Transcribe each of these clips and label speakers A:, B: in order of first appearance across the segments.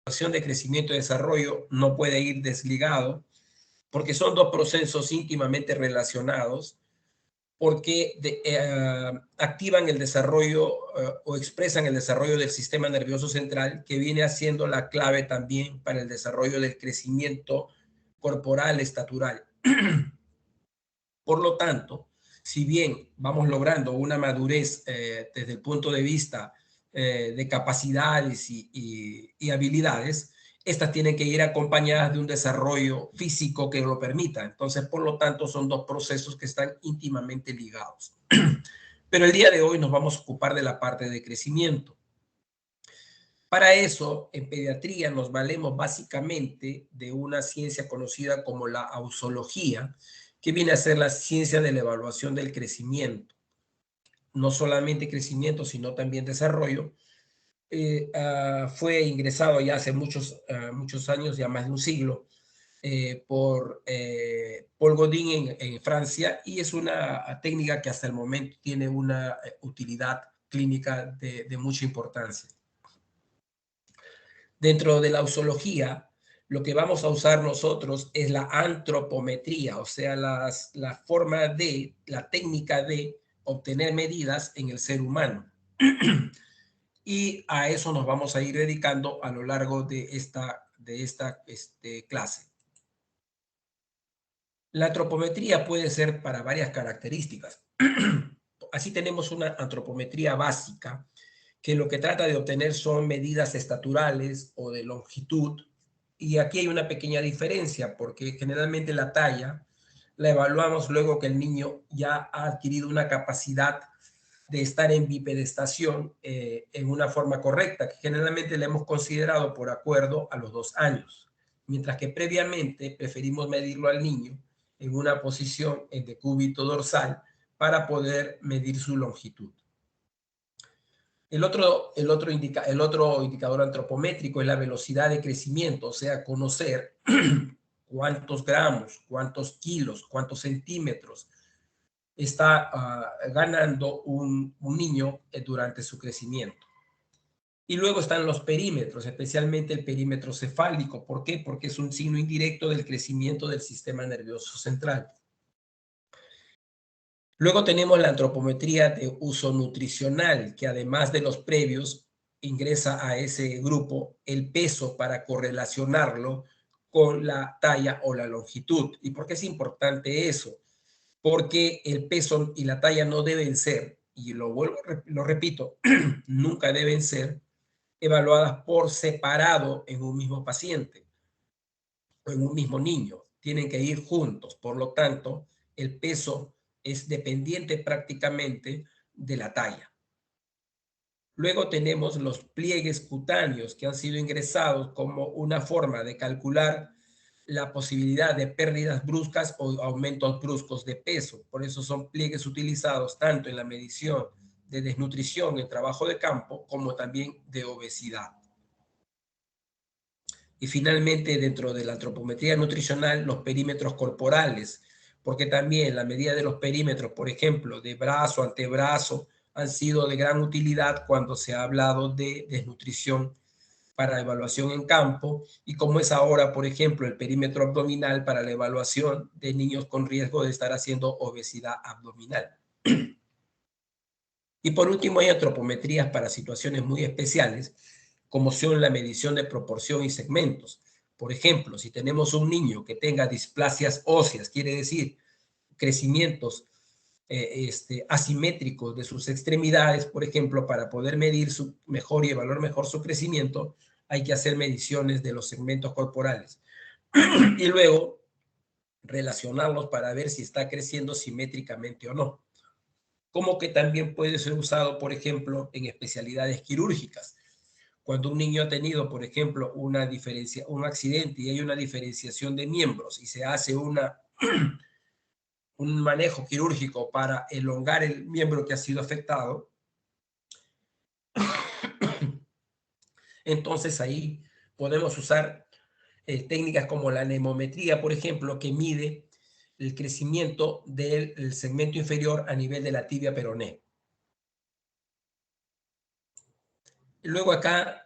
A: de crecimiento y desarrollo no puede ir desligado, porque son dos procesos íntimamente relacionados, porque activan el desarrollo o expresan el desarrollo del sistema nervioso central, que viene siendo la clave también para el desarrollo del crecimiento corporal estatural. Por lo tanto, si bien vamos logrando una madurez desde el punto de vista de capacidades y habilidades, estas tienen que ir acompañadas de un desarrollo físico que lo permita. Entonces, por lo tanto, son dos procesos que están íntimamente ligados. Pero el día de hoy nos vamos a ocupar de la parte de crecimiento. Para eso, en pediatría nos valemos básicamente de una ciencia conocida como la ausología, que viene a ser la ciencia de la evaluación del crecimiento. No solamente crecimiento, sino también desarrollo. Fue ingresado ya hace muchos años, ya más de un siglo, por Paul Godin en Francia, y es una técnica que hasta el momento tiene una utilidad clínica de mucha importancia. Dentro de la ausología, lo que vamos a usar nosotros es la antropometría, o sea, la forma de, la técnica de obtener medidas en el ser humano. Y a eso nos vamos a ir dedicando a lo largo de esta clase. La antropometría puede ser para varias características. Así tenemos una antropometría básica, que lo que trata de obtener son medidas estaturales o de longitud. Y aquí hay una pequeña diferencia, porque generalmente la talla la evaluamos luego que el niño ya ha adquirido una capacidad de estar en bipedestación en una forma correcta, que generalmente la hemos considerado por acuerdo a los 2 años, mientras que previamente preferimos medirlo al niño en una posición en decúbito dorsal para poder medir su longitud. El otro indicador antropométrico es la velocidad de crecimiento, o sea, conocer cuántos gramos, cuántos kilos, cuántos centímetros está ganando un niño durante su crecimiento. Y luego están los perímetros, especialmente el perímetro cefálico. ¿Por qué? Porque es un signo indirecto del crecimiento del sistema nervioso central. Luego tenemos la antropometría de uso nutricional, que además de los previos, ingresa a ese grupo el peso para correlacionarlo con la talla o la longitud. ¿Y por qué es importante eso? Porque el peso y la talla no deben ser, y lo repito, nunca deben ser evaluadas por separado en un mismo paciente o en un mismo niño. Tienen que ir juntos. Por lo tanto, el peso es dependiente prácticamente de la talla. Luego tenemos los pliegues cutáneos que han sido ingresados como una forma de calcular la posibilidad de pérdidas bruscas o aumentos bruscos de peso. Por eso son pliegues utilizados tanto en la medición de desnutrición en trabajo de campo como también de obesidad. Y finalmente, dentro de la antropometría nutricional, los perímetros corporales, porque también la medida de los perímetros, por ejemplo, de brazo, antebrazo, han sido de gran utilidad cuando se ha hablado de desnutrición para evaluación en campo, y como es ahora, por ejemplo, el perímetro abdominal para la evaluación de niños con riesgo de estar haciendo obesidad abdominal. Y por último, hay antropometrías para situaciones muy especiales, como son la medición de proporción y segmentos. Por ejemplo, si tenemos un niño que tenga displasias óseas, quiere decir crecimientos asimétricos de sus extremidades, por ejemplo, para poder medir mejor y evaluar mejor su crecimiento, hay que hacer mediciones de los segmentos corporales y luego relacionarlos para ver si está creciendo simétricamente o no. Como que también puede ser usado, por ejemplo, en especialidades quirúrgicas. Cuando un niño ha tenido, por ejemplo, un accidente y hay una diferenciación de miembros y se hace un manejo quirúrgico para elongar el miembro que ha sido afectado, entonces ahí podemos usar técnicas como la anemometría, por ejemplo, que mide el crecimiento del segmento inferior a nivel de la tibia peroné. Luego acá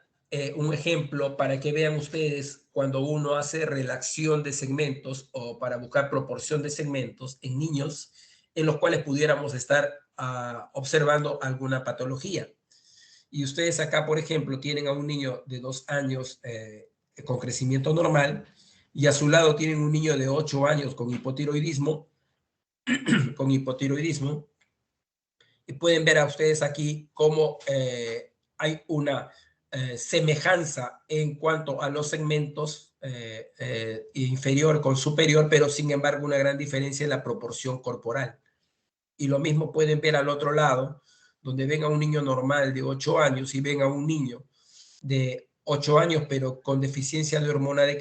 A: un ejemplo para que vean ustedes cuando uno hace relación de segmentos o para buscar proporción de segmentos en niños en los cuales pudiéramos estar observando alguna patología. Y ustedes acá, por ejemplo, tienen a un niño de 2 años con crecimiento normal y a su lado tienen un niño de 8 años con hipotiroidismo, y pueden ver a ustedes aquí cómo hay una semejanza en cuanto a los segmentos inferior con superior, pero sin embargo una gran diferencia en la proporción corporal. Y lo mismo pueden ver al otro lado, donde ven a un niño normal de 8 años y ven a un niño de 8 años, pero con deficiencia de hormona de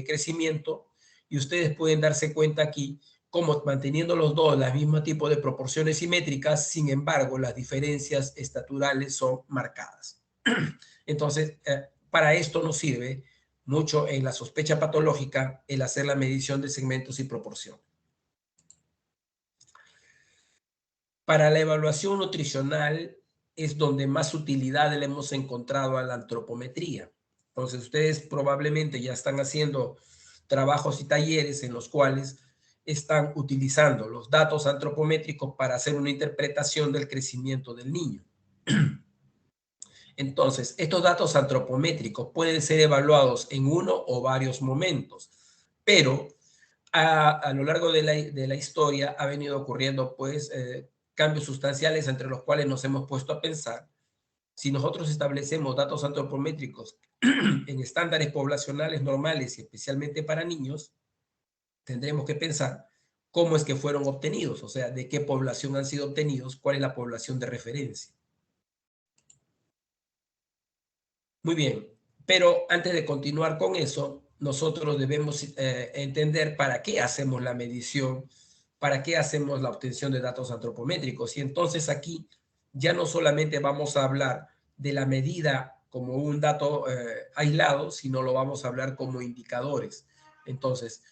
A: crecimiento, y ustedes pueden darse cuenta aquí cómo manteniendo los dos el mismo tipo de proporciones simétricas, sin embargo, las diferencias estaturales son marcadas. Entonces, para esto nos sirve mucho en la sospecha patológica el hacer la medición de segmentos y proporción. Para la evaluación nutricional es donde más utilidad le hemos encontrado a la antropometría. Entonces, ustedes probablemente ya están haciendo trabajos y talleres en los cuales están utilizando los datos antropométricos para hacer una interpretación del crecimiento del niño. Entonces, estos datos antropométricos pueden ser evaluados en uno o varios momentos, pero a lo largo de la historia ha venido ocurriendo pues cambios sustanciales entre los cuales nos hemos puesto a pensar. Si nosotros establecemos datos antropométricos en estándares poblacionales normales y especialmente para niños, tendremos que pensar cómo es que fueron obtenidos, o sea, de qué población han sido obtenidos, cuál es la población de referencia. Muy bien, pero antes de continuar con eso, nosotros debemos entender para qué hacemos la medición, para qué hacemos la obtención de datos antropométricos. Y entonces aquí ya no solamente vamos a hablar de la medida como un dato aislado, sino lo vamos a hablar como indicadores. Entonces,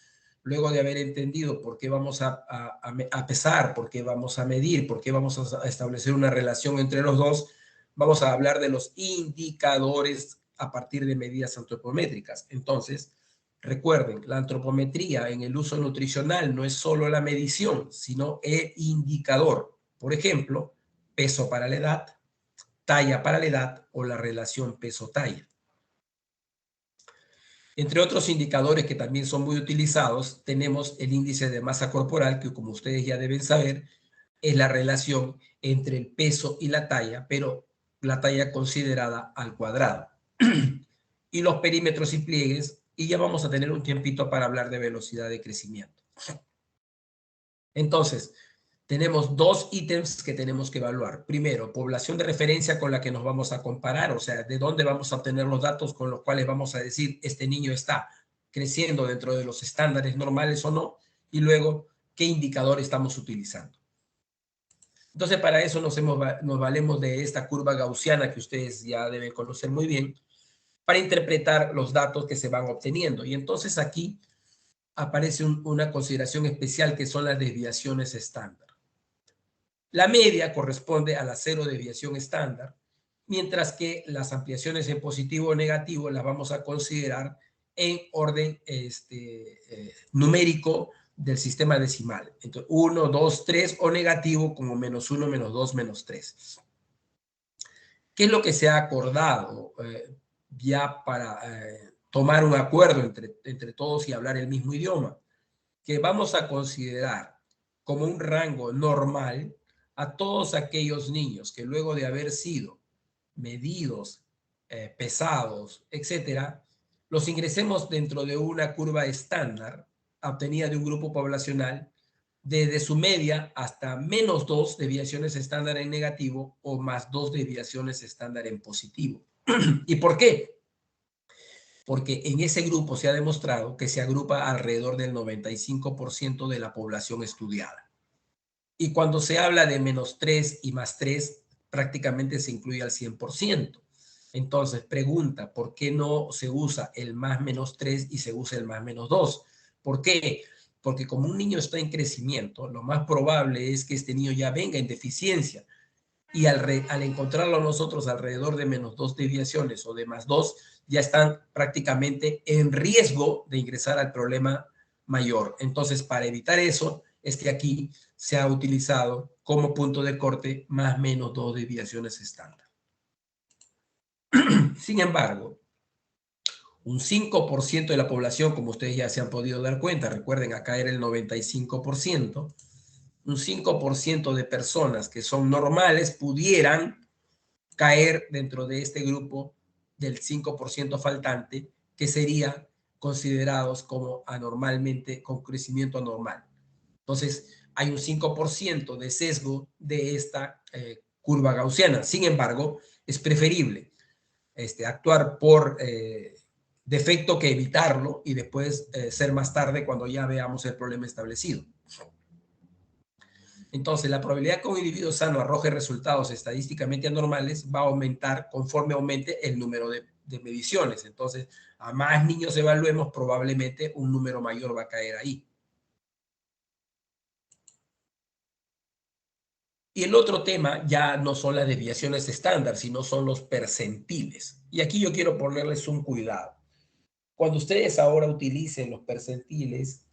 A: luego de haber entendido por qué vamos a pesar, por qué vamos a medir, por qué vamos a establecer una relación entre los dos, vamos a hablar de los indicadores a partir de medidas antropométricas. Entonces, recuerden, la antropometría en el uso nutricional no es solo la medición, sino el indicador. Por ejemplo, peso para la edad, talla para la edad o la relación peso-talla. Entre otros indicadores que también son muy utilizados, tenemos el índice de masa corporal, que como ustedes ya deben saber, es la relación entre el peso y la talla, pero la talla considerada al cuadrado. Y los perímetros y pliegues, y ya vamos a tener un tiempito para hablar de velocidad de crecimiento. Entonces, tenemos dos ítems que tenemos que evaluar. Primero, población de referencia con la que nos vamos a comparar, o sea, de dónde vamos a obtener los datos con los cuales vamos a decir este niño está creciendo dentro de los estándares normales o no, y luego, qué indicador estamos utilizando. Entonces, para eso nos valemos de esta curva gaussiana que ustedes ya deben conocer muy bien, para interpretar los datos que se van obteniendo. Y entonces aquí aparece una consideración especial que son las desviaciones estándar. La media corresponde a la cero desviación estándar, mientras que las ampliaciones en positivo o negativo las vamos a considerar en orden numérico del sistema decimal. Entonces, 1, 2, 3 o negativo como -1, -2, -3. ¿Qué es lo que se ha acordado ya para tomar un acuerdo entre todos y hablar el mismo idioma? Que vamos a considerar como un rango normal a todos aquellos niños que luego de haber sido medidos, pesados, etcétera, los ingresemos dentro de una curva estándar obtenida de un grupo poblacional desde su media hasta -2 desviaciones estándar en negativo o +2 desviaciones estándar en positivo. ¿Y por qué? Porque en ese grupo se ha demostrado que se agrupa alrededor del 95% de la población estudiada. Y cuando se habla de -3 y +3, prácticamente se incluye al 100%. Entonces, pregunta, ¿por qué no se usa el +-3 y se usa el +-2? ¿Por qué? Porque como un niño está en crecimiento, lo más probable es que este niño ya venga en deficiencia. y al encontrarlo nosotros alrededor de menos 2 desviaciones o de más 2, ya están prácticamente en riesgo de ingresar al problema mayor. Entonces, para evitar eso, es que aquí se ha utilizado como punto de corte más menos 2 desviaciones estándar. Sin embargo, un 5% de la población, como ustedes ya se han podido dar cuenta, recuerden, acá era el 95%, un 5% de personas que son normales pudieran caer dentro de este grupo del 5% faltante, que serían considerados como anormalmente, con crecimiento anormal. Entonces, hay un 5% de sesgo de esta curva gaussiana. Sin embargo, es preferible actuar por defecto que evitarlo y después ser más tarde cuando ya veamos el problema establecido. Entonces, la probabilidad que un individuo sano arroje resultados estadísticamente anormales va a aumentar conforme aumente el número de mediciones. Entonces, a más niños evaluemos, probablemente un número mayor va a caer ahí. Y el otro tema ya no son las desviaciones estándar, sino son los percentiles. Y aquí yo quiero ponerles un cuidado. Cuando ustedes ahora utilicen los percentiles,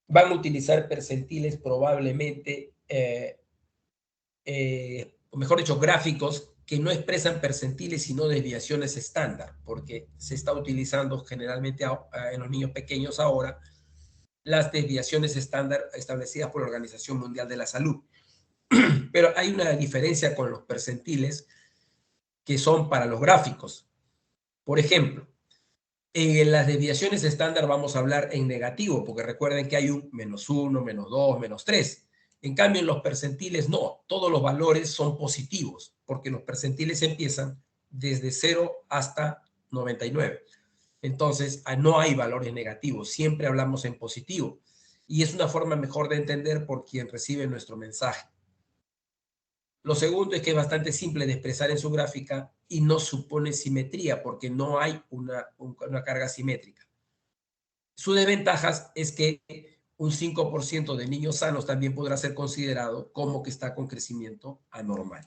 A: van a utilizar percentiles probablemente, o mejor dicho, gráficos que no expresan percentiles, sino desviaciones estándar, porque se está utilizando generalmente en los niños pequeños ahora las desviaciones estándar establecidas por la Organización Mundial de la Salud. Pero hay una diferencia con los percentiles que son para los gráficos. Por ejemplo, en las desviaciones estándar vamos a hablar en negativo, porque recuerden que hay un -1, -2, -3. En cambio, en los percentiles no, todos los valores son positivos, porque los percentiles empiezan desde 0 hasta 99. Entonces, no hay valores negativos, siempre hablamos en positivo. Y es una forma mejor de entender por quien recibe nuestro mensaje. Lo segundo es que es bastante simple de expresar en su gráfica y no supone simetría porque no hay una carga simétrica. Su desventaja es que un 5% de niños sanos también podrá ser considerado como que está con crecimiento anormal.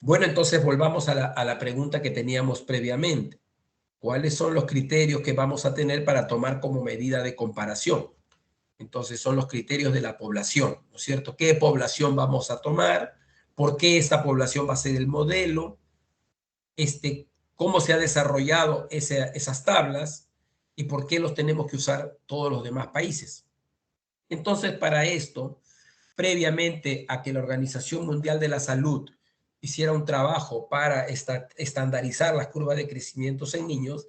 A: Bueno, entonces volvamos a la pregunta que teníamos previamente. ¿Cuáles son los criterios que vamos a tener para tomar como medida de comparación? Entonces son los criterios de la población, ¿no es cierto? ¿Qué población vamos a tomar? ¿Por qué esta población va a ser el modelo? ¿Cómo se ha desarrollado esas tablas? ¿Y por qué los tenemos que usar todos los demás países? Entonces, para esto, previamente a que la Organización Mundial de la Salud hiciera un trabajo para estandarizar las curvas de crecimiento en niños,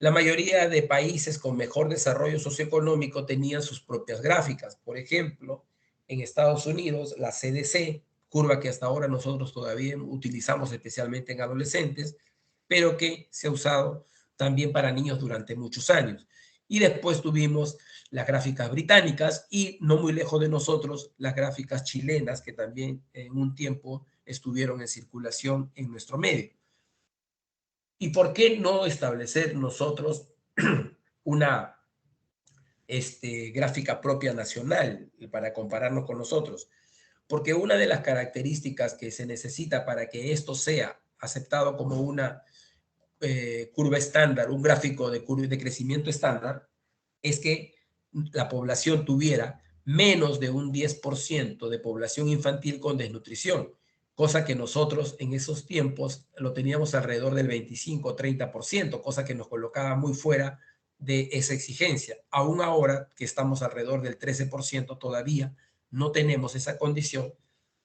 A: la mayoría de países con mejor desarrollo socioeconómico tenían sus propias gráficas. Por ejemplo, en Estados Unidos, la CDC, curva que hasta ahora nosotros todavía utilizamos especialmente en adolescentes, pero que se ha usado también para niños durante muchos años. Y después tuvimos las gráficas británicas y no muy lejos de nosotros las gráficas chilenas que también en un tiempo estuvieron en circulación en nuestro medio. ¿Y por qué no establecer nosotros una gráfica propia nacional para compararnos con nosotros? Porque una de las características que se necesita para que esto sea aceptado como una curva estándar, un gráfico de crecimiento estándar, es que la población tuviera menos de un 10% de población infantil con desnutrición, cosa que nosotros en esos tiempos lo teníamos alrededor del 25 o 30%, cosa que nos colocaba muy fuera de esa exigencia. Aún ahora que estamos alrededor del 13%, todavía no tenemos esa condición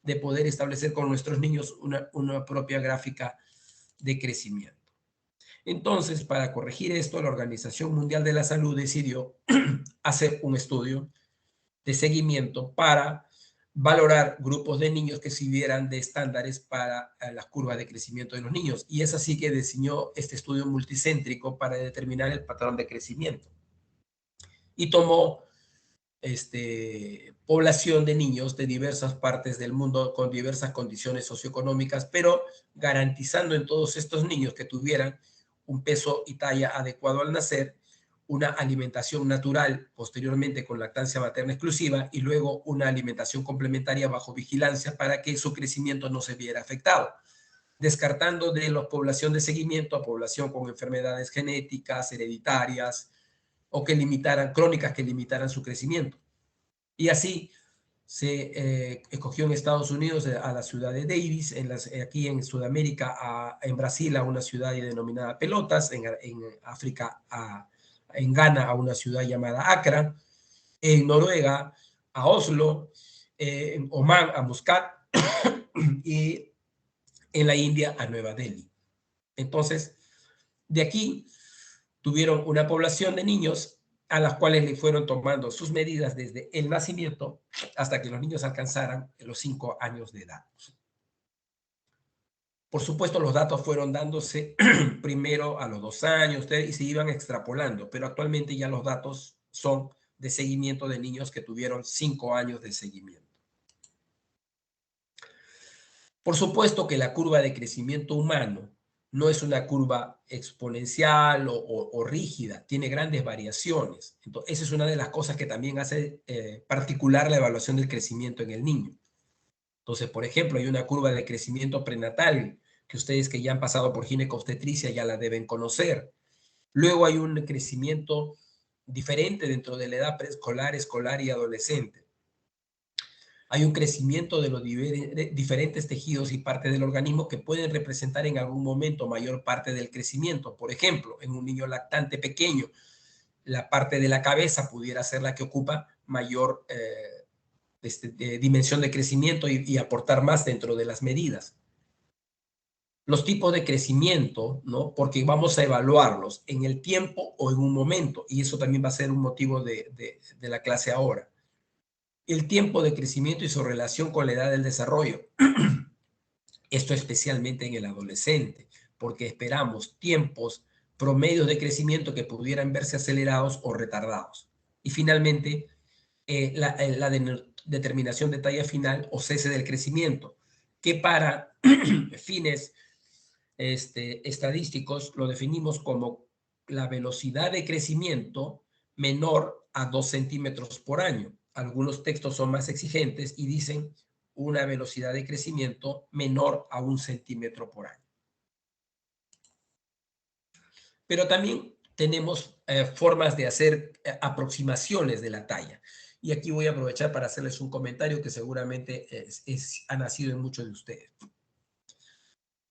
A: de poder establecer con nuestros niños una propia gráfica de crecimiento. Entonces, para corregir esto, la Organización Mundial de la Salud decidió hacer un estudio de seguimiento para valorar grupos de niños que sirvieran de estándares para las curvas de crecimiento de los niños. Y es así que diseñó este estudio multicéntrico para determinar el patrón de crecimiento. Y tomó población de niños de diversas partes del mundo con diversas condiciones socioeconómicas, pero garantizando en todos estos niños que tuvieran un peso y talla adecuado al nacer, una alimentación natural, posteriormente con lactancia materna exclusiva, y luego una alimentación complementaria bajo vigilancia para que su crecimiento no se viera afectado, descartando de la población de seguimiento a población con enfermedades genéticas, hereditarias o que limitaran, crónicas que limitaran su crecimiento. Y así se escogió en Estados Unidos a la ciudad de Davis, aquí en Sudamérica, en Brasil a una ciudad denominada Pelotas, en África, en Ghana a una ciudad llamada Accra, en Noruega a Oslo, en Omán a Muscat y en la India a Nueva Delhi. Entonces, de aquí tuvieron una población de niños a las cuales le fueron tomando sus medidas desde el nacimiento hasta que los niños alcanzaran los 5 años de edad. Por supuesto, los datos fueron dándose primero a los 2 años y se iban extrapolando, pero actualmente ya los datos son de seguimiento de niños que tuvieron 5 años de seguimiento. Por supuesto que la curva de crecimiento humano no es una curva exponencial o rígida, tiene grandes variaciones. Entonces, esa es una de las cosas que también hace particular la evaluación del crecimiento en el niño. Entonces, por ejemplo, hay una curva de crecimiento prenatal que ustedes que ya han pasado por ginecobstetricia ya la deben conocer. Luego hay un crecimiento diferente dentro de la edad preescolar, escolar y adolescente. Hay un crecimiento de los diferentes tejidos y partes del organismo que pueden representar en algún momento mayor parte del crecimiento. Por ejemplo, en un niño lactante pequeño, la parte de la cabeza pudiera ser la que ocupa mayor dimensión de crecimiento y aportar más dentro de las medidas. Los tipos de crecimiento, ¿no? Porque vamos a evaluarlos en el tiempo o en un momento, y eso también va a ser un motivo de la clase ahora. El tiempo de crecimiento y su relación con la edad del desarrollo. Esto especialmente en el adolescente, porque esperamos tiempos promedios de crecimiento que pudieran verse acelerados o retardados. Y finalmente, la determinación de talla final o cese del crecimiento, que para fines estadísticos lo definimos como la velocidad de crecimiento menor a 2 centímetros por año. Algunos textos son más exigentes y dicen una velocidad de crecimiento menor a 1 centímetro por año. Pero también tenemos formas de hacer aproximaciones de la talla. Y aquí voy a aprovechar para hacerles un comentario que seguramente ha nacido en muchos de ustedes.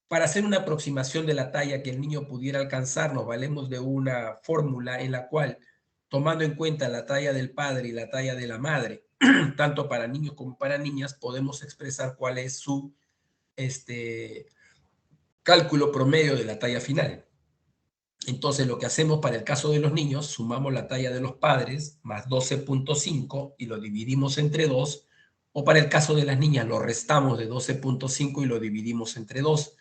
A: Para hacer una aproximación de la talla que el niño pudiera alcanzar, nos valemos de una fórmula en la cual, tomando en cuenta la talla del padre y la talla de la madre, tanto para niños como para niñas, podemos expresar cuál es su cálculo promedio de la talla final. Entonces, lo que hacemos para el caso de los niños, sumamos la talla de los padres más 12.5 y lo dividimos entre 2, o para el caso de las niñas, lo restamos de 12.5 y lo dividimos entre 2.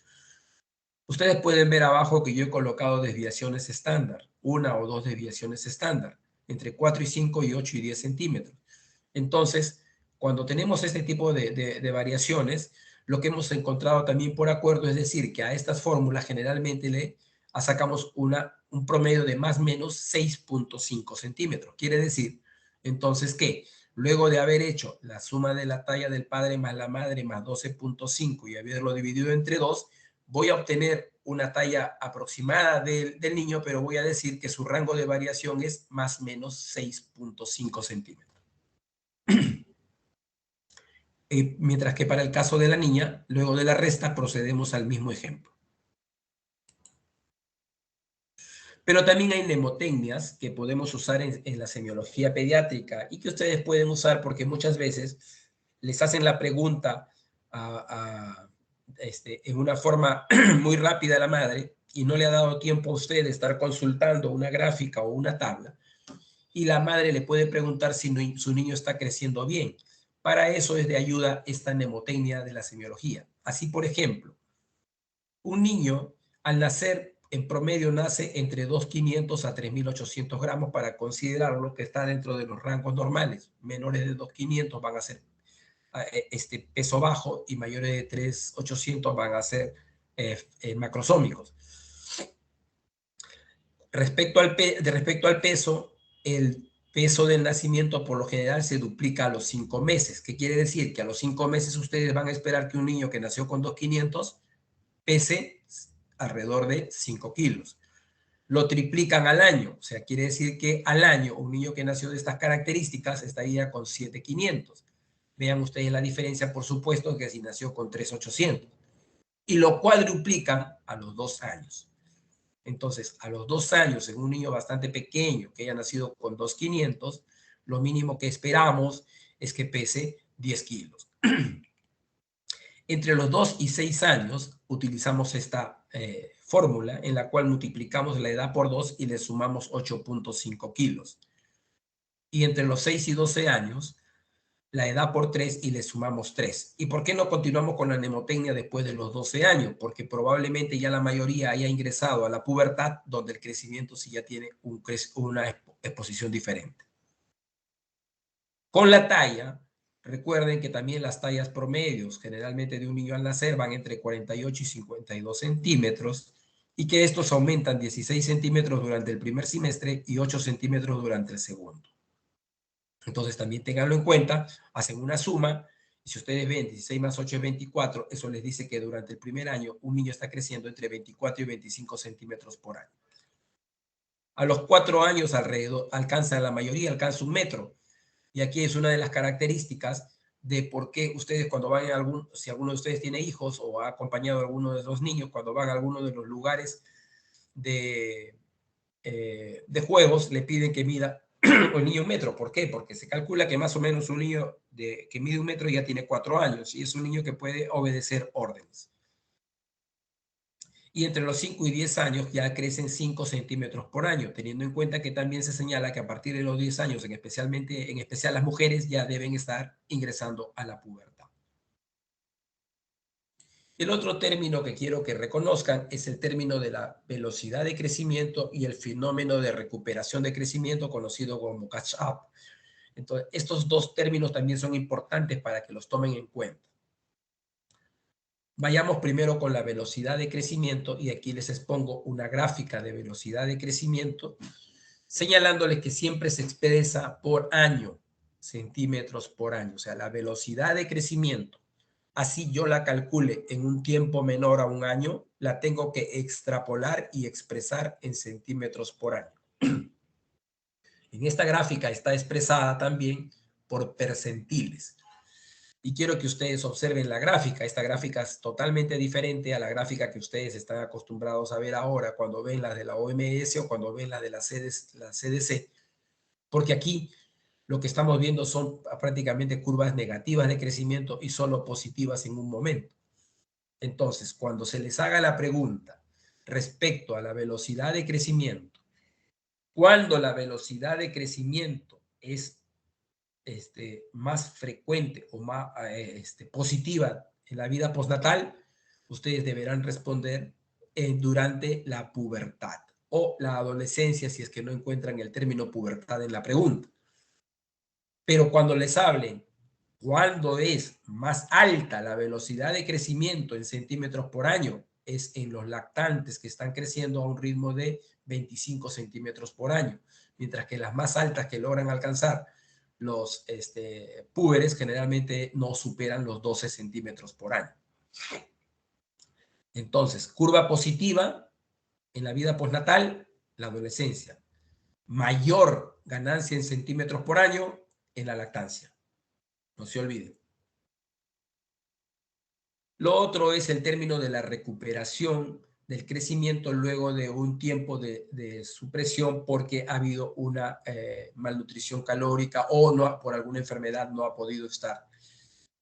A: Ustedes pueden ver abajo que yo he colocado desviaciones estándar, 1 o 2 desviaciones estándar, entre 4 y 5 y 8 y 10 centímetros. Entonces, cuando tenemos este tipo de variaciones, lo que hemos encontrado también por acuerdo es decir que a estas fórmulas generalmente le sacamos un promedio de más o menos 6.5 centímetros. Quiere decir, entonces, que luego de haber hecho la suma de la talla del padre más la madre más 12.5 y haberlo dividido entre 2, voy a obtener una talla aproximada del niño, pero voy a decir que su rango de variación es más o menos 6.5 centímetros. Mientras que para el caso de la niña, luego de la resta, procedemos al mismo ejemplo. Pero también hay mnemotecnias que podemos usar en la semiología pediátrica y que ustedes pueden usar porque muchas veces les hacen la pregunta en una forma muy rápida a la madre y no le ha dado tiempo a usted de estar consultando una gráfica o una tabla y la madre le puede preguntar si su niño está creciendo bien. Para eso es de ayuda esta mnemotecnia de la semiología. Así, por ejemplo, un niño al nacer en promedio nace entre 2.500 a 3.800 gramos para considerarlo que está dentro de los rangos normales. Menores de 2.500 van a ser peso bajo y mayores de 3.800 van a ser macrosómicos. Respecto al peso, el peso del nacimiento por lo general se duplica a los 5 meses. ¿Qué quiere decir? Que a los 5 meses ustedes van a esperar que un niño que nació con 2,500 pese alrededor de 5 kilos. Lo triplican al año, o sea, quiere decir que al año un niño que nació de estas características estaría con 7,500. Vean ustedes la diferencia, por supuesto, que si nació con 3,800. Y lo cuadruplican a los 2 años. Entonces, a los 2 años, en un niño bastante pequeño que haya nacido con 2,500, lo mínimo que esperamos es que pese 10 kilos. Entre los 2 y 6 años utilizamos esta fórmula en la cual multiplicamos la edad por 2 y le sumamos 8,5 kilos. Y entre los 6 y 12 años, la edad por 3 y le sumamos 3. ¿Y por qué no continuamos con la mnemotecnia después de los 12 años? Porque probablemente ya la mayoría haya ingresado a la pubertad, donde el crecimiento sí ya tiene una exposición diferente. Con la talla, recuerden que también las tallas promedios generalmente de un niño al nacer van entre 48 y 52 centímetros y que estos aumentan 16 centímetros durante el primer semestre y 8 centímetros durante el segundo. Entonces también ténganlo en cuenta, hacen una suma y si ustedes ven 16 más 8 es 24, eso les dice que durante el primer año un niño está creciendo entre 24 y 25 centímetros por año. A los 4 años alrededor la mayoría alcanza 1 metro. Y aquí es una de las características de por qué ustedes cuando van si alguno de ustedes tiene hijos o ha acompañado a alguno de los niños, cuando van a alguno de los lugares de juegos, le piden que mida un niño 1 metro. ¿Por qué? Porque se calcula que más o menos un niño que mide 1 metro ya tiene 4 años y es un niño que puede obedecer órdenes. Y entre los 5 y 10 años ya crecen 5 centímetros por año, teniendo en cuenta que también se señala que a partir de los 10 años, en especial las mujeres, ya deben estar ingresando a la pubertad. El otro término que quiero que reconozcan es el término de la velocidad de crecimiento y el fenómeno de recuperación de crecimiento conocido como catch-up. Entonces, estos dos términos también son importantes para que los tomen en cuenta. Vayamos primero con la velocidad de crecimiento y aquí les expongo una gráfica de velocidad de crecimiento señalándoles que siempre se expresa por año, centímetros por año, o sea, la velocidad de crecimiento. Así yo la calcule en un tiempo menor a 1 año, la tengo que extrapolar y expresar en centímetros por año. En esta gráfica está expresada también por percentiles. Y quiero que ustedes observen la gráfica. Esta gráfica es totalmente diferente a la gráfica que ustedes están acostumbrados a ver ahora cuando ven la de la OMS o cuando ven la de la CDC. Porque aquí lo que estamos viendo son prácticamente curvas negativas de crecimiento y solo positivas en un momento. Entonces, cuando se les haga la pregunta respecto a la velocidad de crecimiento, cuando la velocidad de crecimiento es más frecuente o más positiva en la vida postnatal, ustedes deberán responder durante la pubertad o la adolescencia si es que no encuentran el término pubertad en la pregunta. Pero cuando les hablen, cuando es más alta la velocidad de crecimiento en centímetros por año, es en los lactantes que están creciendo a un ritmo de 25 centímetros por año, mientras que las más altas que logran alcanzar los púberes generalmente no superan los 12 centímetros por año. Entonces, curva positiva en la vida postnatal, la adolescencia. Mayor ganancia en centímetros por año en la lactancia. No se olviden. Lo otro es el término de la recuperación del crecimiento luego de un tiempo de supresión porque ha habido una malnutrición calórica o no, por alguna enfermedad no ha podido estar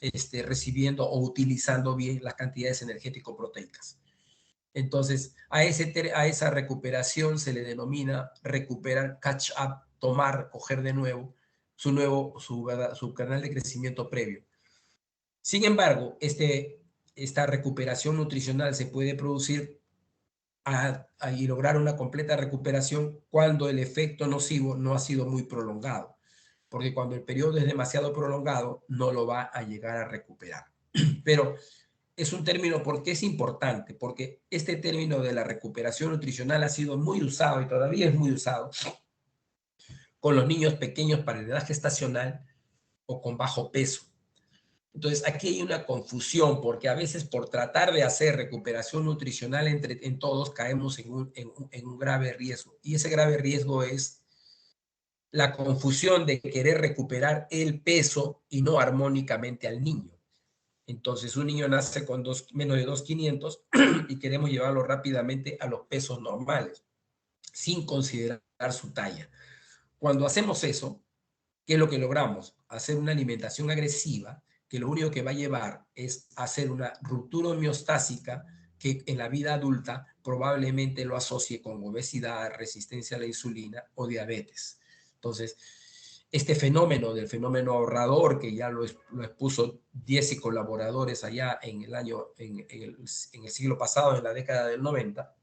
A: recibiendo o utilizando bien las cantidades energético-proteicas. Entonces, a esa recuperación se le denomina recuperar, catch up, tomar, coger de nuevo su canal de crecimiento previo. Sin embargo, esta recuperación nutricional se puede producir y lograr una completa recuperación cuando el efecto nocivo no ha sido muy prolongado, porque cuando el periodo es demasiado prolongado no lo va a llegar a recuperar. Pero es un término, ¿por qué es importante? Porque este término de la recuperación nutricional ha sido muy usado y todavía es muy usado con los niños pequeños para la edad gestacional o con bajo peso. Entonces, aquí hay una confusión porque a veces por tratar de hacer recuperación nutricional en todos caemos en un grave riesgo. Y ese grave riesgo es la confusión de querer recuperar el peso y no armónicamente al niño. Entonces, un niño nace con menos de 2,500 y queremos llevarlo rápidamente a los pesos normales, sin considerar su talla. Cuando hacemos eso, ¿qué es lo que logramos? Hacer una alimentación agresiva que lo único que va a llevar es hacer una ruptura homeostásica que en la vida adulta probablemente lo asocie con obesidad, resistencia a la insulina o diabetes. Entonces, este fenómeno del fenómeno ahorrador, que ya lo expuso 10 colaboradores allá en el siglo pasado, en la década del 90,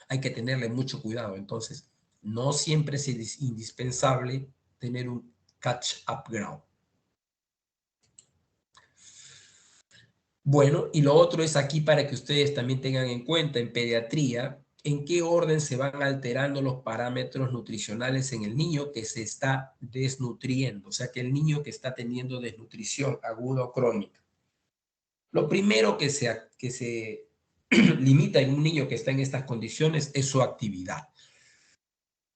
A: hay que tenerle mucho cuidado. Entonces, no siempre es indispensable tener un catch-up ground. Bueno, y lo otro es aquí para que ustedes también tengan en cuenta en pediatría en qué orden se van alterando los parámetros nutricionales en el niño que se está desnutriendo, o sea, que el niño que está teniendo desnutrición aguda o crónica. Lo primero que se limita en un niño que está en estas condiciones es su actividad.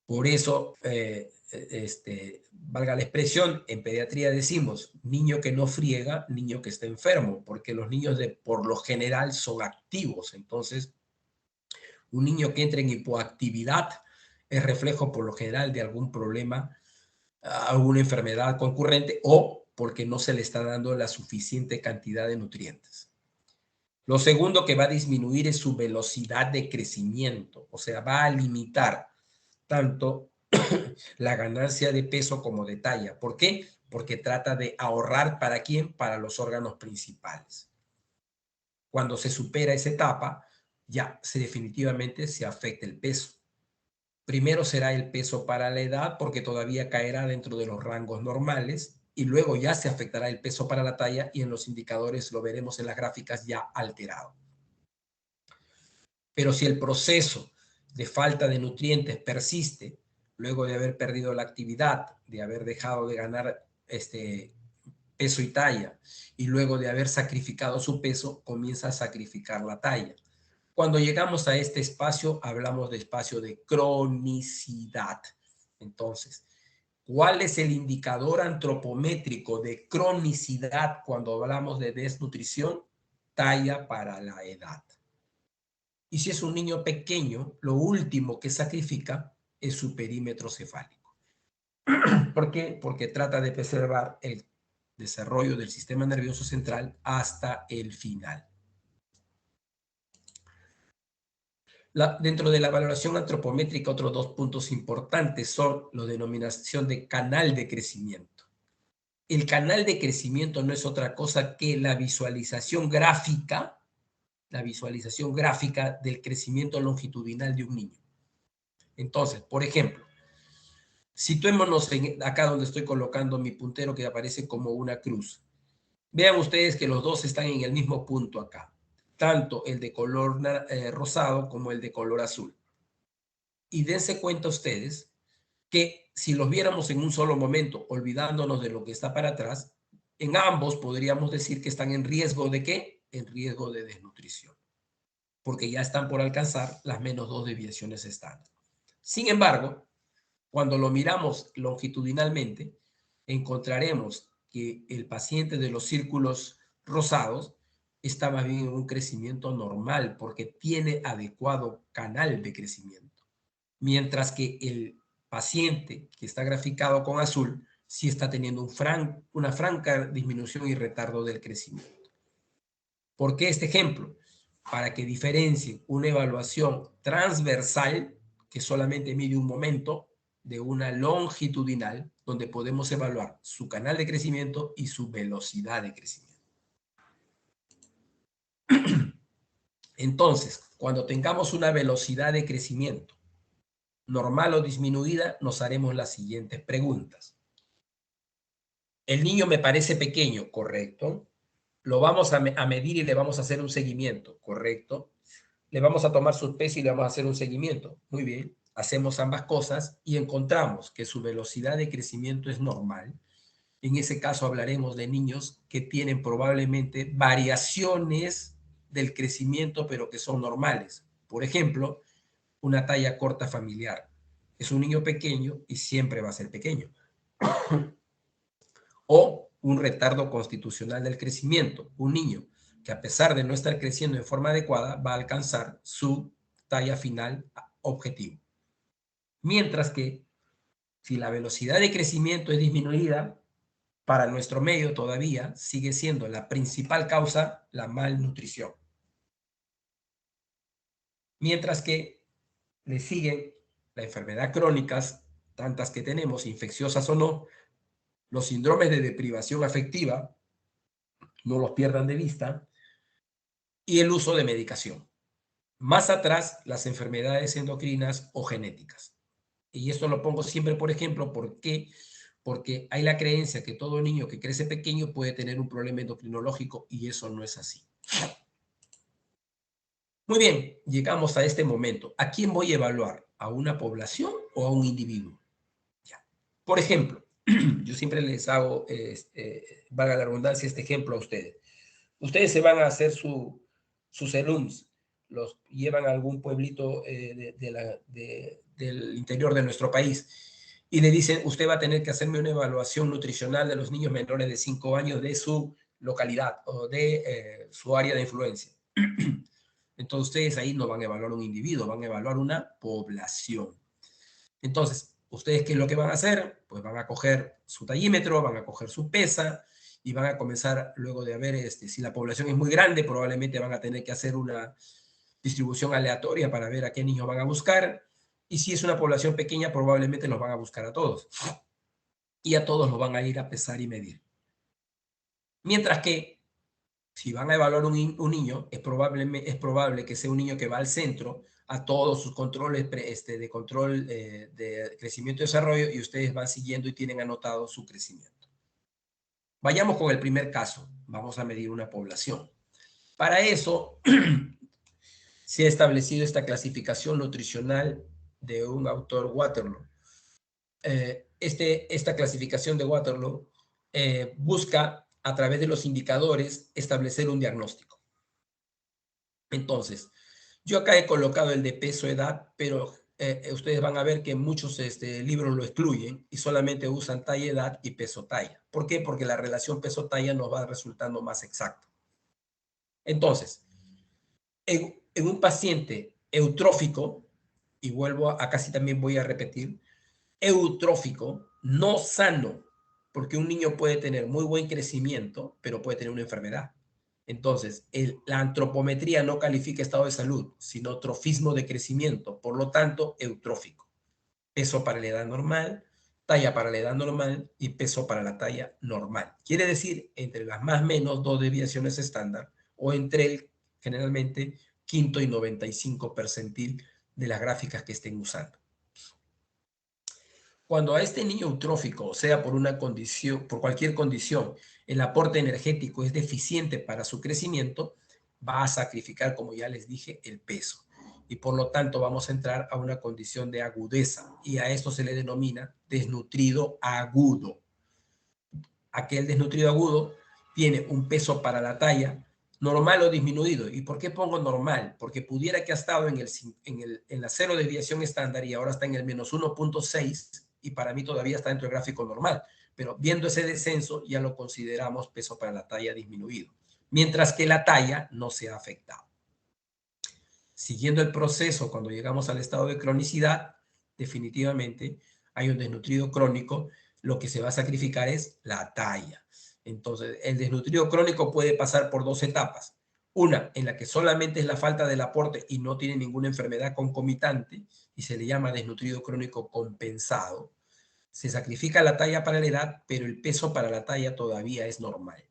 A: Por eso, valga la expresión, en pediatría decimos niño que no friega, niño que está enfermo, porque los niños por lo general son activos. Entonces, un niño que entra en hipoactividad es reflejo por lo general de algún problema, alguna enfermedad concurrente o porque no se le está dando la suficiente cantidad de nutrientes. Lo segundo que va a disminuir es su velocidad de crecimiento, o sea, va a limitar tanto la ganancia de peso como de talla. ¿Por qué? Porque trata de ahorrar ¿para quién? Para los órganos principales. Cuando se supera esa etapa, ya definitivamente se afecta el peso. Primero será el peso para la edad porque todavía caerá dentro de los rangos normales y luego ya se afectará el peso para la talla y en los indicadores lo veremos en las gráficas ya alterado. Pero si el proceso de falta de nutrientes persiste, luego de haber perdido la actividad, de haber dejado de ganar peso y talla, y luego de haber sacrificado su peso, comienza a sacrificar la talla. Cuando llegamos a este espacio, hablamos de espacio de cronicidad. Entonces, ¿cuál es el indicador antropométrico de cronicidad cuando hablamos de desnutrición? Talla para la edad. Y si es un niño pequeño, lo último que sacrifica es su perímetro cefálico. ¿Por qué? Porque trata de preservar el desarrollo del sistema nervioso central hasta el final. Dentro de la valoración antropométrica, otros dos puntos importantes son la denominación de canal de crecimiento. El canal de crecimiento no es otra cosa que la visualización gráfica del crecimiento longitudinal de un niño. Entonces, por ejemplo, situémonos acá donde estoy colocando mi puntero que aparece como una cruz. Vean ustedes que los dos están en el mismo punto acá, tanto el de color rosado como el de color azul. Y dense cuenta ustedes que si los viéramos en un solo momento, olvidándonos de lo que está para atrás, en ambos podríamos decir que están en riesgo de ¿qué? En riesgo de desnutrición, porque ya están por alcanzar las -2 desviaciones estándar. Sin embargo, cuando lo miramos longitudinalmente, encontraremos que el paciente de los círculos rosados está más bien en un crecimiento normal porque tiene adecuado canal de crecimiento, mientras que el paciente que está graficado con azul sí está teniendo una franca disminución y retardo del crecimiento. ¿Por qué este ejemplo? Para que diferencien una evaluación transversal, que solamente mide un momento, de una longitudinal, donde podemos evaluar su canal de crecimiento y su velocidad de crecimiento. Entonces, cuando tengamos una velocidad de crecimiento normal o disminuida, nos haremos las siguientes preguntas. El niño me parece pequeño, ¿correcto? lo vamos a medir y le vamos a hacer un seguimiento, ¿correcto? Le vamos a tomar su peso y le vamos a hacer un seguimiento. Muy bien, hacemos ambas cosas y encontramos que su velocidad de crecimiento es normal. En ese caso hablaremos de niños que tienen probablemente variaciones del crecimiento, pero que son normales. Por ejemplo, una talla corta familiar. Es un niño pequeño y siempre va a ser pequeño. O un retardo constitucional del crecimiento. Un niño que a pesar de no estar creciendo en forma adecuada va a alcanzar su talla final objetivo. Mientras que si la velocidad de crecimiento es disminuida, para nuestro medio todavía sigue siendo la principal causa la malnutrición. Mientras que le siguen las enfermedades crónicas, tantas que tenemos, infecciosas o no, los síndromes de deprivación afectiva, no los pierdan de vista, y el uso de medicación. Más atrás, las enfermedades endocrinas o genéticas. Y esto lo pongo siempre, por ejemplo, ¿por qué? Porque hay la creencia que todo niño que crece pequeño puede tener un problema endocrinológico y eso no es así. Muy bien, llegamos a este momento. ¿A quién voy a evaluar? ¿A una población o a un individuo? Ya. Por ejemplo, yo siempre les hago, valga la redundancia, este ejemplo a ustedes. Ustedes se van a hacer sus serums, los llevan a algún pueblito del interior de nuestro país y le dicen, usted va a tener que hacerme una evaluación nutricional de los niños menores de 5 años de su localidad o de su área de influencia. Entonces ustedes ahí no van a evaluar un individuo, van a evaluar una población. Entonces, ¿ustedes qué es lo que van a hacer? Pues van a coger su tallímetro, van a coger su pesa y van a comenzar luego de ver, si la población es muy grande, probablemente van a tener que hacer una distribución aleatoria para ver a qué niños van a buscar. Y si es una población pequeña, probablemente los van a buscar a todos. Y a todos los van a ir a pesar y medir. Mientras que si van a evaluar un niño, es probable que sea un niño que va al centro a todos sus controles de control de crecimiento y desarrollo y ustedes van siguiendo y tienen anotado su crecimiento. Vayamos con el primer caso. Vamos a medir una población. Para eso se ha establecido esta clasificación nutricional de un autor Waterloo. Esta clasificación de Waterloo busca a través de los indicadores establecer un diagnóstico. Entonces, yo acá he colocado el de peso-edad, pero ustedes van a ver que muchos libros lo excluyen y solamente usan talla-edad y peso-talla. ¿Por qué? Porque la relación peso-talla nos va resultando más exacto. Entonces, en un paciente eutrófico, y vuelvo a casi también voy a repetir, eutrófico, no sano, porque un niño puede tener muy buen crecimiento, pero puede tener una enfermedad. Entonces, la antropometría no califica estado de salud, sino trofismo de crecimiento, por lo tanto, eutrófico. Peso para la edad normal, talla para la edad normal y peso para la talla normal. Quiere decir, entre las más menos dos desviaciones estándar o entre el generalmente quinto y 95 percentil de las gráficas que estén usando. Cuando a este niño eutrófico, o sea, por una condición, por cualquier condición, el aporte energético es deficiente para su crecimiento, va a sacrificar, como ya les dije, el peso. Y por lo tanto vamos a entrar a una condición de agudeza y a esto se le denomina desnutrido agudo. Aquel desnutrido agudo tiene un peso para la talla normal o disminuido. ¿Y por qué pongo normal? Porque pudiera que ha estado en la cero desviación estándar y ahora está en el menos 1.6 y para mí todavía está dentro del gráfico normal. Pero viendo ese descenso ya lo consideramos peso para la talla disminuido. Mientras que la talla no se ha afectado. Siguiendo el proceso, cuando llegamos al estado de cronicidad, definitivamente hay un desnutrido crónico, lo que se va a sacrificar es la talla. Entonces, el desnutrido crónico puede pasar por dos etapas. Una, en la que solamente es la falta del aporte y no tiene ninguna enfermedad concomitante y se le llama desnutrido crónico compensado. Se sacrifica la talla para la edad, pero el peso para la talla todavía es normal.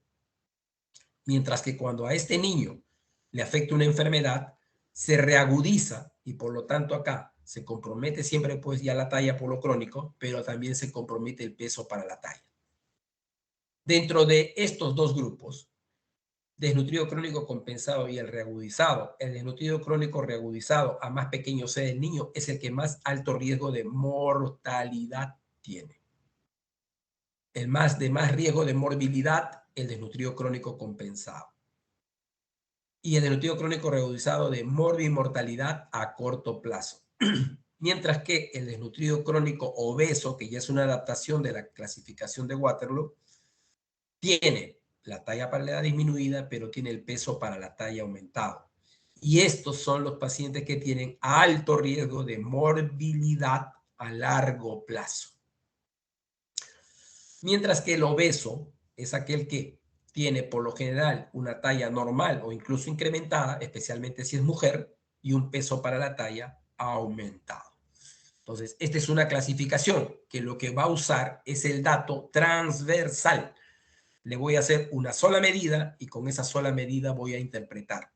A: Mientras que cuando a este niño le afecta una enfermedad, se reagudiza y por lo tanto acá se compromete siempre pues ya la talla por lo crónico, pero también se compromete el peso para la talla. Dentro de estos dos grupos, desnutrido crónico compensado y el reagudizado. El desnutrido crónico reagudizado, a más pequeño sea el niño, es el que más alto riesgo de mortalidad tiene. El más riesgo de morbilidad, el desnutrido crónico compensado. Y el desnutrido crónico reagudizado de mortalidad a corto plazo. Mientras que el desnutrido crónico obeso, que ya es una adaptación de la clasificación de Waterloo, tiene la talla para la edad disminuida, pero tiene el peso para la talla aumentado. Y estos son los pacientes que tienen alto riesgo de morbilidad a largo plazo. Mientras que el obeso es aquel que tiene por lo general una talla normal o incluso incrementada, especialmente si es mujer, y un peso para la talla aumentado. Entonces, esta es una clasificación que lo que va a usar es el dato transversal. Le voy a hacer una sola medida y con esa sola medida voy a interpretar.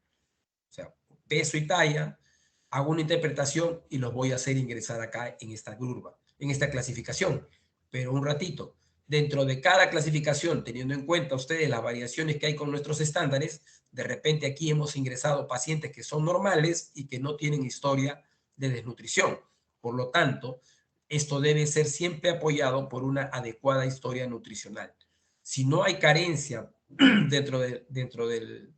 A: O sea, peso y talla, hago una interpretación y los voy a hacer ingresar acá en esta curva, en esta clasificación. Pero un ratito, dentro de cada clasificación, teniendo en cuenta ustedes las variaciones que hay con nuestros estándares, de repente aquí hemos ingresado pacientes que son normales y que no tienen historia de desnutrición. Por lo tanto, esto debe ser siempre apoyado por una adecuada historia nutricional. Si no hay carencia dentro de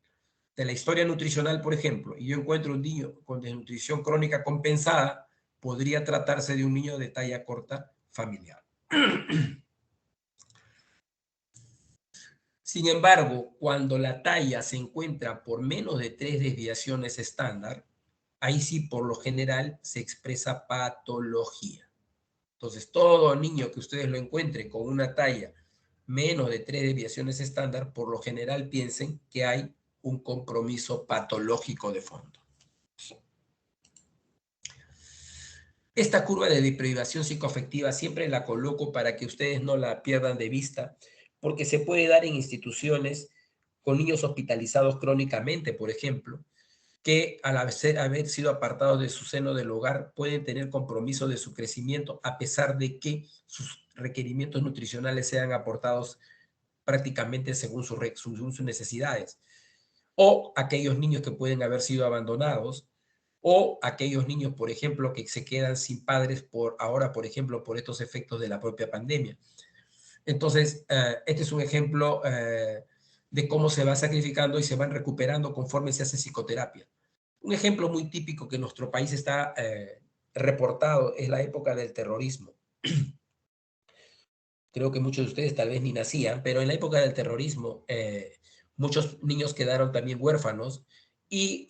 A: la historia nutricional, por ejemplo, y yo encuentro un niño con desnutrición crónica compensada, podría tratarse de un niño de talla corta familiar. Sin embargo, cuando la talla se encuentra por menos de 3 desviaciones estándar, ahí sí por lo general se expresa patología. Entonces, todo niño que ustedes lo encuentren con una talla menos de 3 desviaciones estándar, por lo general piensen que hay un compromiso patológico de fondo. Esta curva de deprivación psicoafectiva siempre la coloco para que ustedes no la pierdan de vista, porque se puede dar en instituciones con niños hospitalizados crónicamente, por ejemplo, que al haber sido apartados de su seno del hogar pueden tener compromiso de su crecimiento a pesar de que sus requerimientos nutricionales sean aportados prácticamente según sus necesidades. O aquellos niños que pueden haber sido abandonados, o aquellos niños, por ejemplo, que se quedan sin padres por ejemplo, por estos efectos de la propia pandemia. Entonces, este es un ejemplo de cómo se va sacrificando y se van recuperando conforme se hace psicoterapia. Un ejemplo muy típico que en nuestro país está reportado es la época del terrorismo. Creo que muchos de ustedes tal vez ni nacían, pero en la época del terrorismo muchos niños quedaron también huérfanos y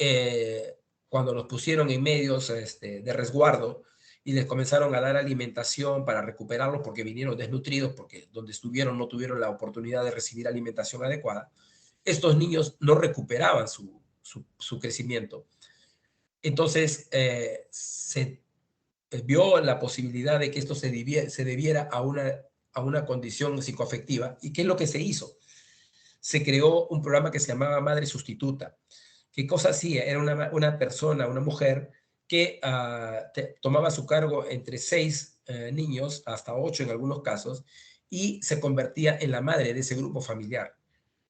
A: cuando los pusieron en medios de resguardo y les comenzaron a dar alimentación para recuperarlos porque vinieron desnutridos, porque donde estuvieron no tuvieron la oportunidad de recibir alimentación adecuada, estos niños no recuperaban su crecimiento. Entonces se vio la posibilidad de que esto se debiera a una condición psicoafectiva. ¿Y qué es lo que se hizo? Se creó un programa que se llamaba Madre Sustituta. ¿Qué cosa hacía? Era una persona, una mujer, que tomaba a su cargo entre 6 niños, hasta 8 en algunos casos, y se convertía en la madre de ese grupo familiar.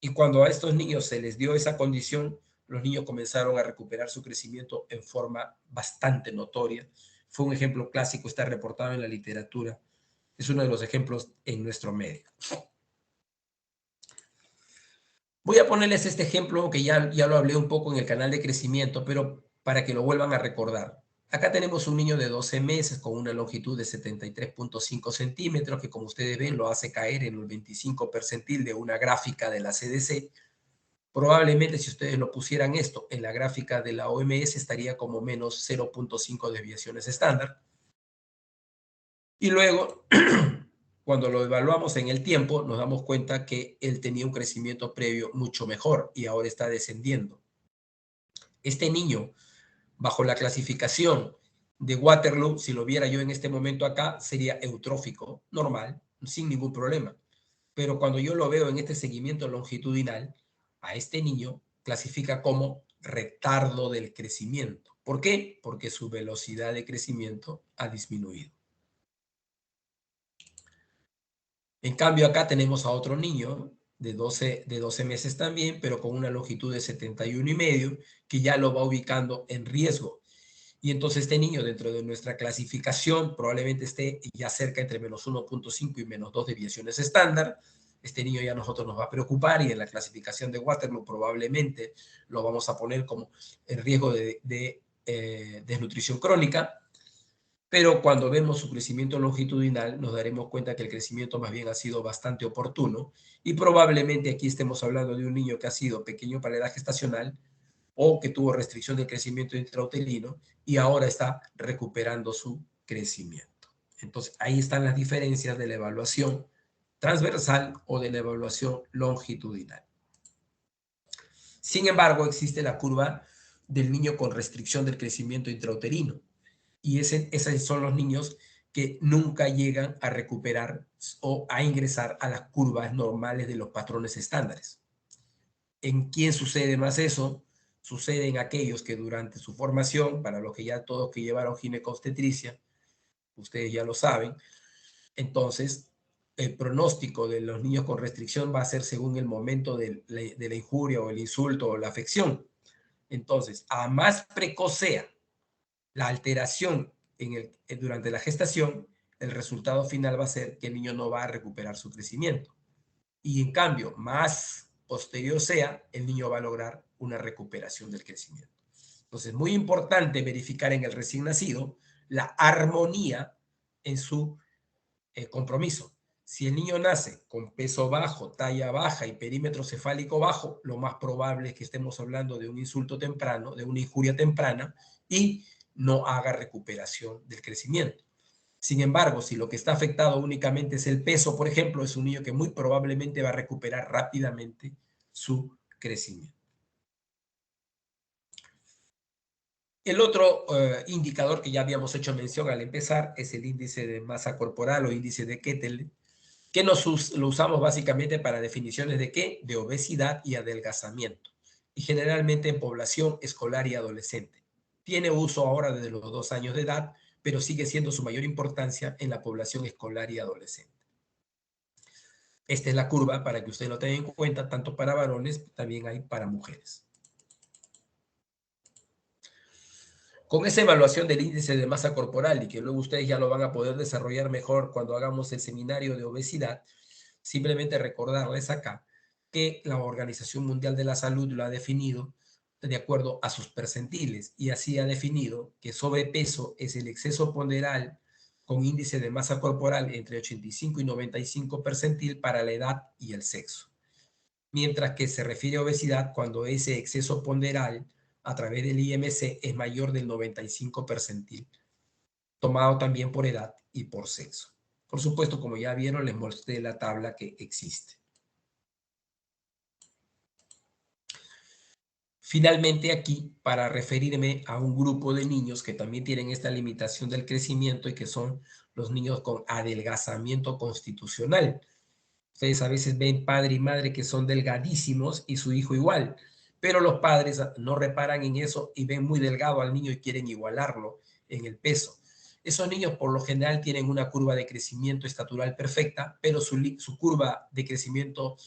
A: Y cuando a estos niños se les dio esa condición, los niños comenzaron a recuperar su crecimiento en forma bastante notoria. Fue un ejemplo clásico, está reportado en la literatura. Es uno de los ejemplos en nuestro medio. Voy a ponerles este ejemplo que ya lo hablé un poco en el canal de crecimiento, pero para que lo vuelvan a recordar. Acá tenemos un niño de 12 meses con una longitud de 73.5 centímetros, que como ustedes ven lo hace caer en el 25 percentil de una gráfica de la CDC. Probablemente si ustedes lo pusieran esto en la gráfica de la OMS estaría como menos 0.5 desviaciones estándar. Y luego, cuando lo evaluamos en el tiempo, nos damos cuenta que él tenía un crecimiento previo mucho mejor y ahora está descendiendo. Este niño, bajo la clasificación de Waterloo, si lo viera yo en este momento acá, sería eutrófico, normal, sin ningún problema. Pero cuando yo lo veo en este seguimiento longitudinal, a este niño clasifica como retardo del crecimiento. ¿Por qué? Porque su velocidad de crecimiento ha disminuido. En cambio, acá tenemos a otro niño de 12 meses también, pero con una longitud de 71,5, que ya lo va ubicando en riesgo. Y entonces este niño dentro de nuestra clasificación probablemente esté ya cerca entre -1.5 y -2 desviaciones estándar. Este niño ya a nosotros nos va a preocupar y en la clasificación de Waterloo probablemente lo vamos a poner como en riesgo de desnutrición crónica. Pero cuando vemos su crecimiento longitudinal, nos daremos cuenta que el crecimiento más bien ha sido bastante oportuno y probablemente aquí estemos hablando de un niño que ha sido pequeño para la edad gestacional o que tuvo restricción del crecimiento intrauterino y ahora está recuperando su crecimiento. Entonces, ahí están las diferencias de la evaluación transversal o de la evaluación longitudinal. Sin embargo, existe la curva del niño con restricción del crecimiento intrauterino y esos son los niños que nunca llegan a recuperar o a ingresar a las curvas normales de los patrones estándares. ¿En quién sucede más eso? Sucede en aquellos que durante su formación, para los que ya todos que llevaron ginecobstetricia, ustedes ya lo saben, entonces el pronóstico de los niños con restricción va a ser según el momento de la injuria o el insulto o la afección. Entonces, a más precoz sea la alteración durante la gestación, el resultado final va a ser que el niño no va a recuperar su crecimiento. Y en cambio, más posterior sea, el niño va a lograr una recuperación del crecimiento. Entonces, muy importante verificar en el recién nacido la armonía en su compromiso. Si el niño nace con peso bajo, talla baja y perímetro cefálico bajo, lo más probable es que estemos hablando de un insulto temprano, de una injuria temprana y no haga recuperación del crecimiento. Sin embargo, si lo que está afectado únicamente es el peso, por ejemplo, es un niño que muy probablemente va a recuperar rápidamente su crecimiento. El otro indicador que ya habíamos hecho mención al empezar es el índice de masa corporal o índice de Kettle, que lo usamos básicamente para definiciones de qué, de obesidad y adelgazamiento, y generalmente en población escolar y adolescente. Tiene uso ahora desde los 2 años de edad, pero sigue siendo su mayor importancia en la población escolar y adolescente. Esta es la curva para que usted lo tenga en cuenta, tanto para varones, también hay para mujeres. Con esa evaluación del índice de masa corporal y que luego ustedes ya lo van a poder desarrollar mejor cuando hagamos el seminario de obesidad, simplemente recordarles acá que la Organización Mundial de la Salud lo ha definido de acuerdo a sus percentiles y así ha definido que sobrepeso es el exceso ponderal con índice de masa corporal entre 85 y 95 percentil para la edad y el sexo. Mientras que se refiere a obesidad cuando ese exceso ponderal a través del IMC es mayor del 95 percentil, tomado también por edad y por sexo. Por supuesto, como ya vieron, les mostré la tabla que existe. Finalmente aquí, para referirme a un grupo de niños que también tienen esta limitación del crecimiento y que son los niños con adelgazamiento constitucional. Ustedes a veces ven padre y madre que son delgadísimos y su hijo igual, pero los padres no reparan en eso y ven muy delgado al niño y quieren igualarlo en el peso. Esos niños por lo general tienen una curva de crecimiento estatural perfecta, pero su curva de crecimiento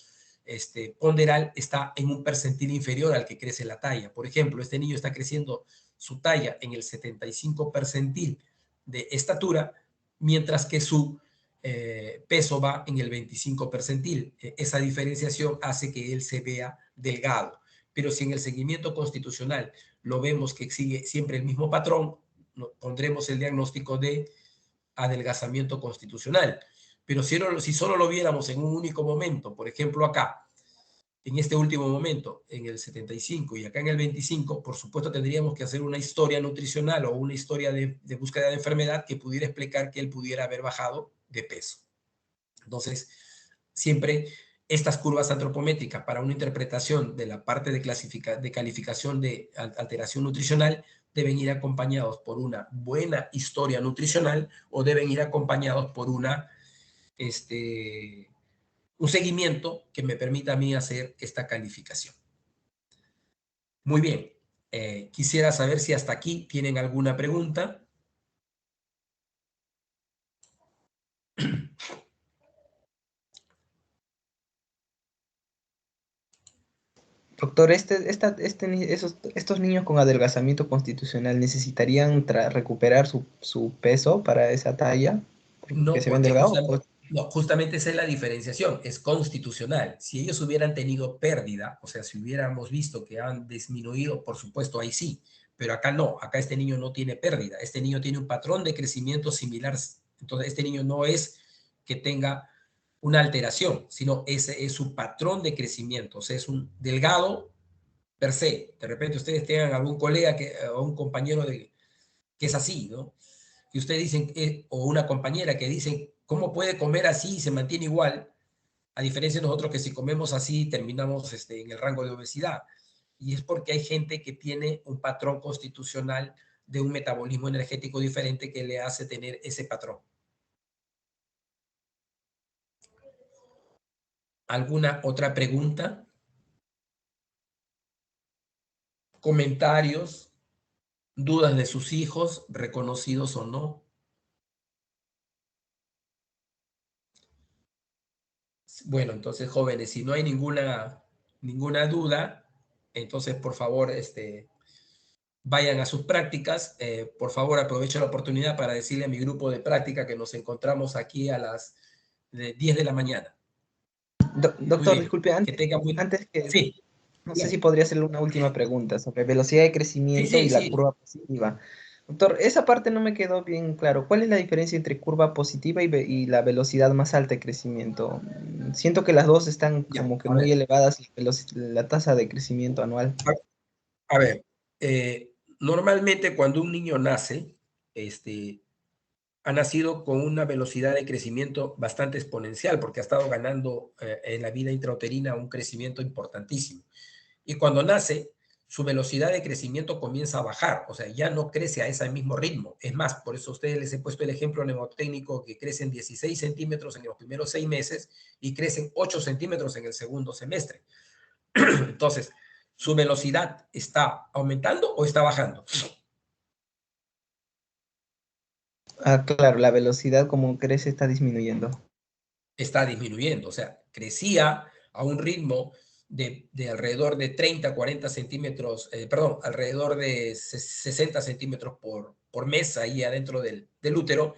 A: ponderal está en un percentil inferior al que crece la talla. Por ejemplo, este niño está creciendo su talla en el 75 percentil de estatura, mientras que su peso va en el 25 percentil. Esa diferenciación hace que él se vea delgado. Pero si en el seguimiento constitucional lo vemos que sigue siempre el mismo patrón, pondremos el diagnóstico de adelgazamiento constitucional. Pero si solo lo viéramos en un único momento, por ejemplo acá, en este último momento, en el 75 y acá en el 25, por supuesto tendríamos que hacer una historia nutricional o una historia de búsqueda de enfermedad que pudiera explicar que él pudiera haber bajado de peso. Entonces, siempre estas curvas antropométricas para una interpretación de la parte de calificación de alteración nutricional deben ir acompañados por una buena historia nutricional o deben ir acompañados por un seguimiento que me permita a mí hacer esta calificación. Muy bien. Quisiera saber si hasta aquí tienen alguna pregunta.
B: Doctor, estos niños con adelgazamiento constitucional necesitarían recuperar su peso para esa talla, porque
A: No,
B: se ven
A: porque
B: delgados.
A: no, justamente esa es la diferenciación, es constitucional. Si ellos hubieran tenido pérdida, o sea, si hubiéramos visto que han disminuido, por supuesto, ahí sí, pero acá no, acá este niño no tiene pérdida, este niño tiene un patrón de crecimiento similar, entonces este niño no es que tenga una alteración, sino ese es su patrón de crecimiento, o sea, es un delgado per se. De repente ustedes tengan algún colega o un compañero que es así, ¿no? Y ustedes dicen, o una compañera que dicen, ¿cómo puede comer así y se mantiene igual? A diferencia de nosotros que si comemos así terminamos en el rango de obesidad. Y es porque hay gente que tiene un patrón constitucional de un metabolismo energético diferente que le hace tener ese patrón. ¿Alguna otra pregunta? ¿Comentarios? ¿Dudas de sus hijos, reconocidos o no? Bueno, entonces, jóvenes, si no hay ninguna duda, entonces, por favor, vayan a sus prácticas. Por favor, aprovecho la oportunidad para decirle a mi grupo de práctica que nos encontramos aquí a las 10 de la mañana. Muy
B: Doctor,
A: bien.
B: disculpe,
A: Que tengan muy...
B: antes que,
A: Sí,
B: no sé
A: bien.
B: si podría hacerle una última pregunta sobre velocidad de
A: Sí,
B: crecimiento y
A: sí,
B: la
A: sí.
B: curva positiva. Doctor, esa parte no me quedó bien claro. ¿Cuál es la diferencia entre curva positiva y la velocidad más alta de crecimiento? Siento que las dos están
A: Ya,
B: como que
A: a
B: muy
A: ver.
B: elevadas la tasa de crecimiento anual.
A: A ver, normalmente cuando un niño nace, ha nacido con una velocidad de crecimiento bastante exponencial porque ha estado ganando en la vida intrauterina un crecimiento importantísimo. Y cuando nace, su velocidad de crecimiento comienza a bajar, o sea, ya no crece a ese mismo ritmo. Es más, por eso a ustedes les he puesto el ejemplo mnemotécnico que crecen 16 centímetros en los primeros 6 meses y crecen 8 centímetros en el segundo semestre. Entonces, ¿su velocidad está aumentando o está bajando?
B: Ah, claro, la velocidad como crece está disminuyendo.
A: Está disminuyendo, o sea, crecía a un ritmo de alrededor de 30, 40 centímetros, perdón, alrededor de 60 centímetros por mes ahí adentro del útero,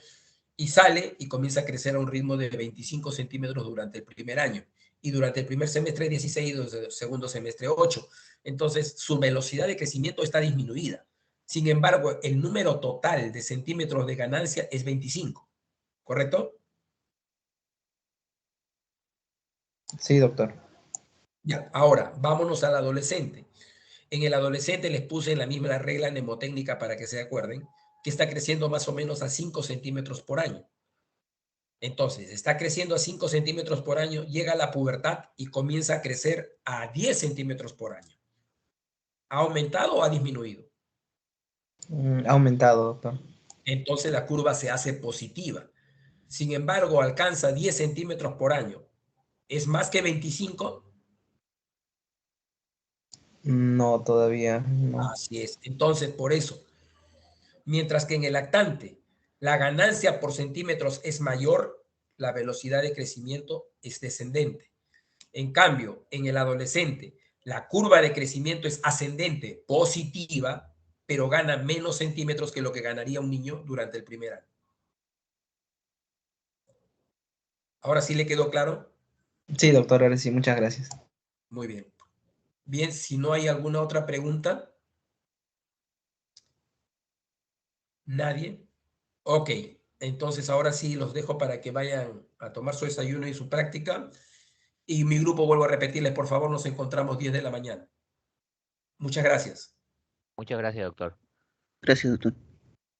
A: y sale y comienza a crecer a un ritmo de 25 centímetros durante el primer año. Y durante el primer semestre 16 y durante el segundo semestre 8. Entonces, su velocidad de crecimiento está disminuida. Sin embargo, el número total de centímetros de ganancia es 25, ¿correcto?
B: Sí, doctor.
A: Ya, ahora, vámonos al adolescente. En el adolescente les puse la misma regla mnemotécnica para que se acuerden, que está creciendo más o menos a 5 centímetros por año. Entonces, está creciendo a 5 centímetros por año, llega a la pubertad y comienza a crecer a 10 centímetros por año. ¿Ha aumentado o ha disminuido?
B: Ha aumentado, doctor.
A: Entonces la curva se hace positiva. Sin embargo, alcanza 10 centímetros por año. ¿Es más que 25?
B: No, todavía no.
A: Así es. Entonces, por eso, mientras que en el lactante la ganancia por centímetros es mayor, la velocidad de crecimiento es descendente. En cambio, en el adolescente, la curva de crecimiento es ascendente, positiva, pero gana menos centímetros que lo que ganaría un niño durante el primer año. ¿Ahora sí le quedó claro?
B: Sí, doctor, ahora sí, muchas gracias.
A: Muy bien. Bien, si no hay alguna otra pregunta, nadie. Ok, entonces ahora sí los dejo para que vayan a tomar su desayuno y su práctica. Y mi grupo, vuelvo a repetirles, por favor, nos encontramos 10 de la mañana. Muchas gracias.
C: Muchas gracias, doctor.
B: Gracias, doctor.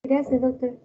D: Gracias, doctor.